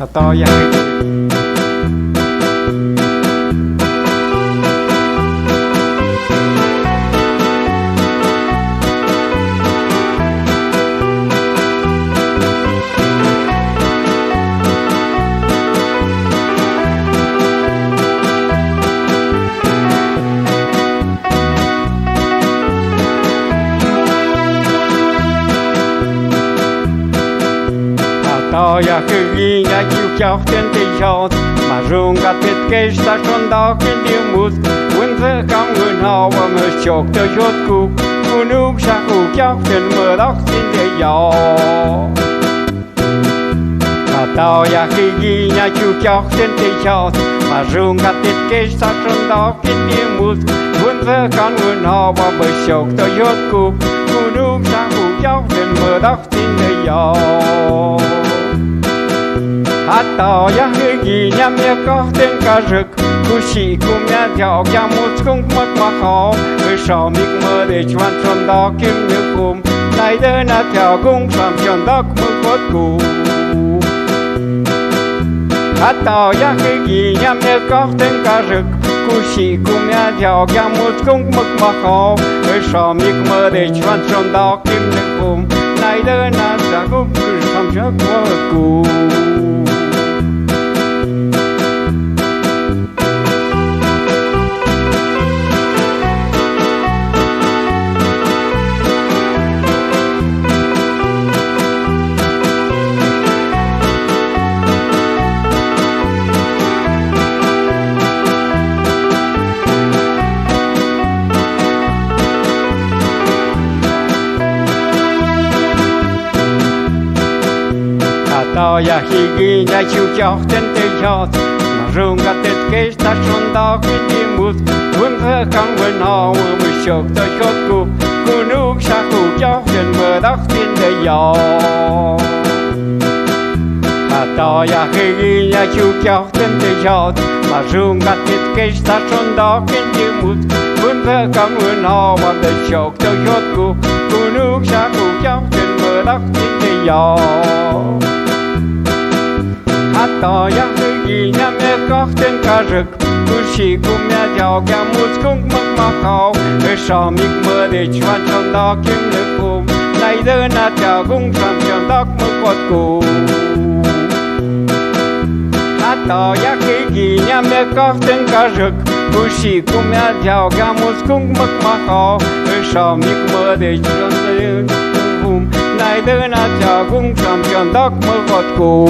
to ya to ya khi nhà chịu cho tên tây cho mà rung cả tiết kế sa son đó cái điều mút quân thơ không người họ và mơ chọc tới chốt cụ cụ nước sa cụ cho tên mơ đó xin để gió to ya khi nhà chịu cho tên tây cho mà rung cả tiết kế sa son đó cái điều mút quân thơ không người họ và mơ chọc tới chốt cụ cụ nước sa cụ cho tên mơ đó xin để gió to ya gì nhắm nhớ có tên cả rực cú sĩ cú mẹ theo ya một không mất mà khó người sợ mịt mơ để choan tròn đó kiếm nước cùm này đây là theo cung làm tròn đó mơ quất cù to ya gì nhắm nhớ có tên cả rực cú sĩ cú mẹ theo ya một không mất mà khó người sợ mịt mơ để choan tròn đó kiếm nước cùm này đây là theo cung làm tròn đó mơ cù to ya khi nhà chịu cho tên tây cho mà rung cả tết kế ta son đó cái đi mút quân thơ không quên họ mười chục tới chốt cụ nước sa cụ cho tên mơ đó xin để gió to ya khi nhà chịu cho tên tây cho mà rung cả tết kế ta son đó cái đi mút quân thơ không quên họ mười chục tới chốt cụ nước sa cụ cho tên mơ đó xin để gió to ya gì nhắm nhớ có tên cả rực cú sĩ cú mẹ theo ya một không mất mà khó người sợ mịt mơ để choan tròn đó kiếm nước cùm này đây là theo cung làm tròn đó mơ quất cù to ya gì nhắm nhớ có tên cả rực cú sĩ cú mẹ theo ya một không mất mà khó người sợ mịt mơ để choan tròn đó cùm này đây là theo cung làm tròn đó mơ quất cù